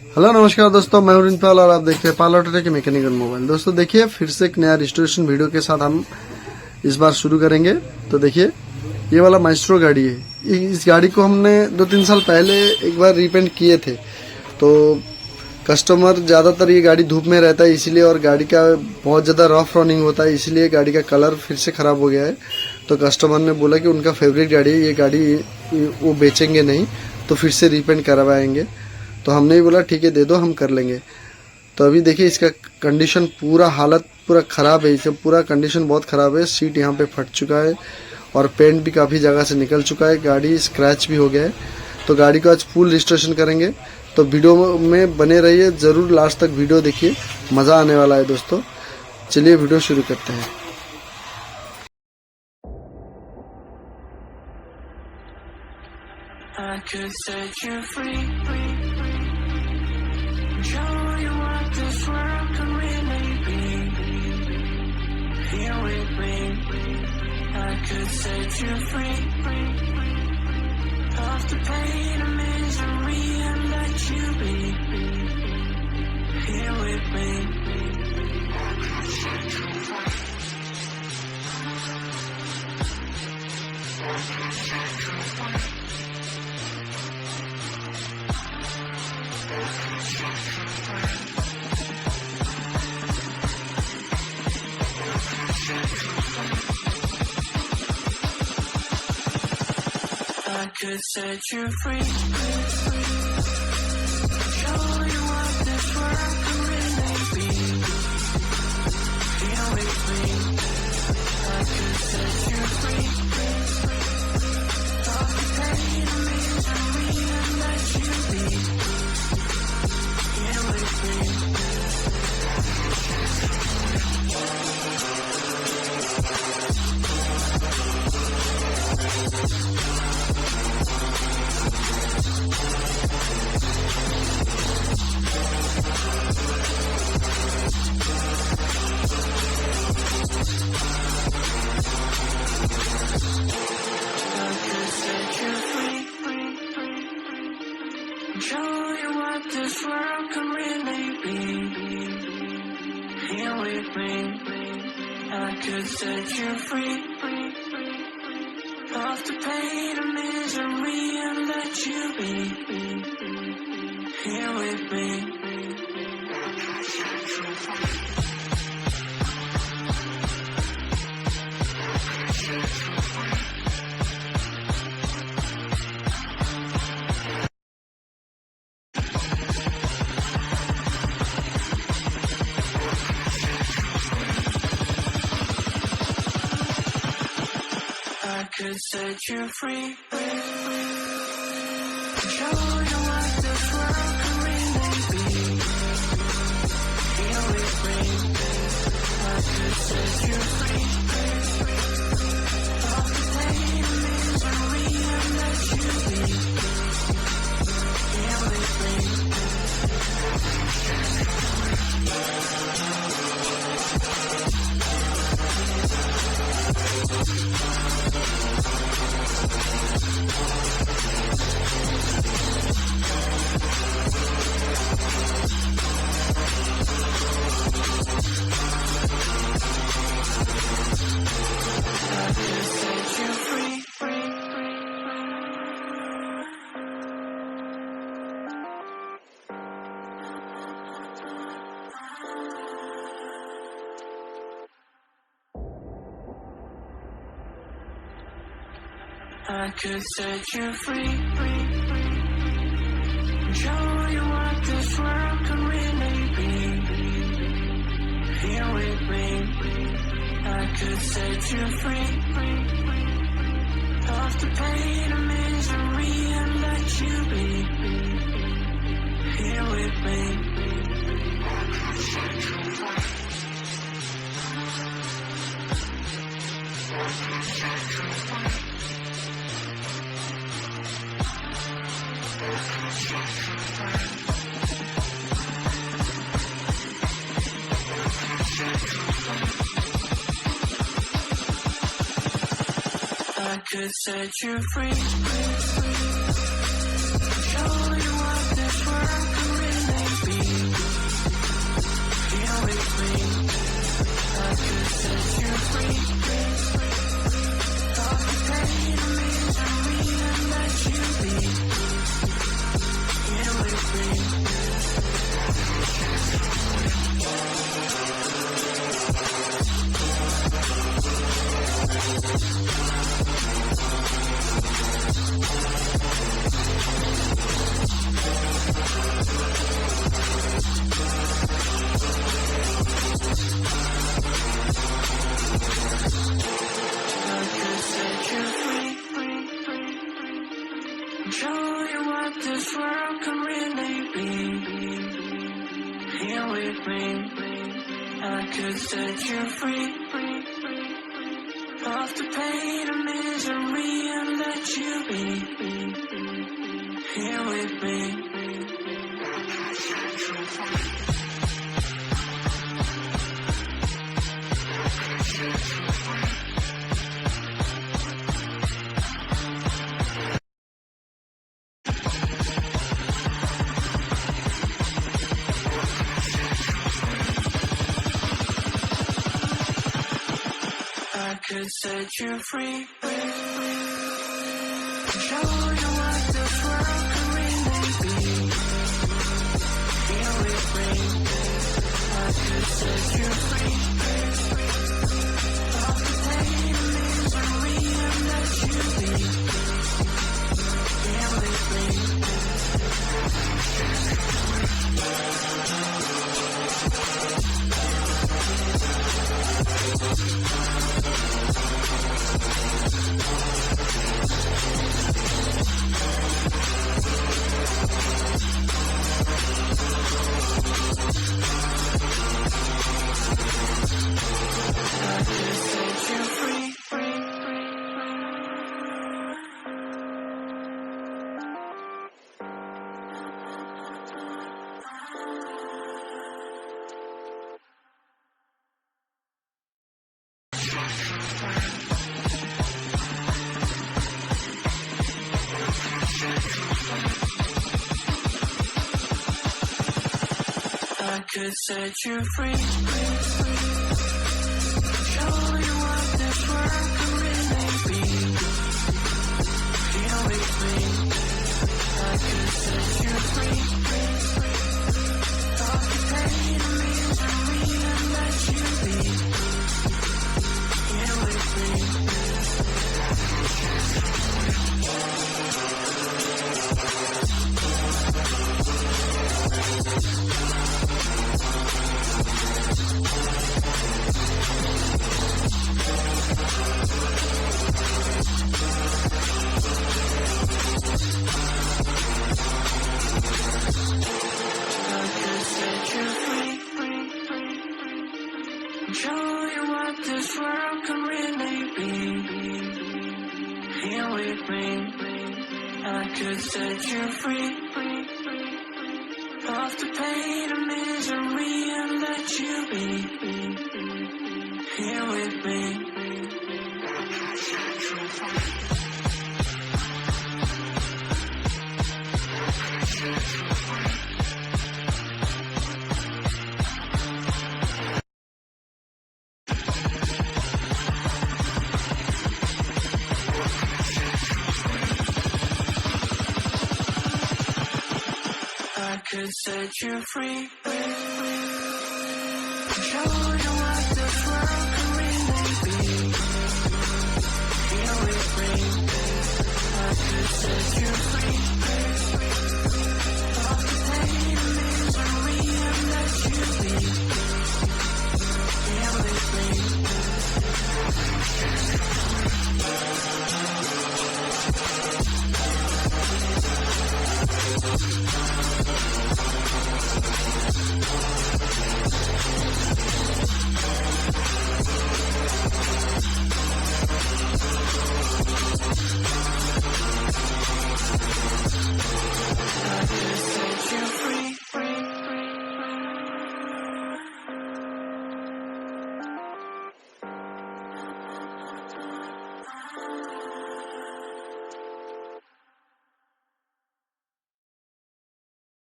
Hello नमस्कार दोस्तों, मैं हूं रंजीत पाल और आप देख रहे हैं पाल ऑटोटेक के मैकेनिकल मोबाइल। दोस्तों देखिए, फिर से एक नया रिस्टोरेशन वीडियो के साथ हम इस बार शुरू करेंगे। तो देखिए, ये वाला माइस्ट्रो गाड़ी है। इस गाड़ी को हमने 2-3 साल पहले एक बार रीपेंट किए थे। तो कस्टमर ज़्यादातर ये गाड़ी धूप में रहता है इसीलिए, और गाड़ी का बहुत ज़्यादा रफ रनिंग होता है इसलिए गाड़ी का कलर फिर से ख़राब हो गया है। तो कस्टमर ने बोला कि उनका फेवरेट गाड़ी है, ये गाड़ी वो बेचेंगे नहीं, तो फिर से रीपेंट करवाएंगे। तो हमने ही बोला ठीक है, दे दो, हम कर लेंगे। तो अभी देखिए, इसका कंडीशन पूरा हालत पूरा ख़राब है। इसका पूरा कंडीशन बहुत ख़राब है। सीट यहाँ पे फट चुका है और पेंट भी काफ़ी जगह से निकल चुका है। गाड़ी स्क्रैच भी हो गया है। तो गाड़ी को आज फुल रिस्टोरेशन करेंगे। तो वीडियो में बने रहिए, ज़रूर लास्ट तक वीडियो देखिए, मज़ा आने वाला है दोस्तों। चलिए वीडियो शुरू करते हैं। I could set you free, show you what this world can really be. Here with me, I could set you free of the pain and misery and let you be. Here with me, I could set you free. I could set you free. I could set you free, show you what this world can really be. Here with me, I could set you free of the pain and misery and let you be. Here with me, show you what this world can really be. Here with me, I could set you free of the pain and misery and let you be. Here with me, I could set you free. I could set you free. I could set you free, show you what this world can really be. Here with me, I could set you free of the pain and misery and let you be. Here with me, I could set you I could set you free, show you what this world can really be. Here with me, I could set you free of the pain and misery and let you be. Here with me, I could set you free. I could set you free. I could set you free, show you what this world can really with me. I could set you free of the pain and misery and let you be here with me. I could set you free, show you what this world can really be. Here with me, I could set you free of the pain and misery and let you be. Here with me. I could set you free, show you what this world can really be. Here with me, I could set you free of the pain and misery and let you be. Here with me. Show you what this world can really be. Here with me, I could set you free of the pain and misery and let you be. Here with me. I could set you free, show you what this world can really be. Here with me, I could set you free.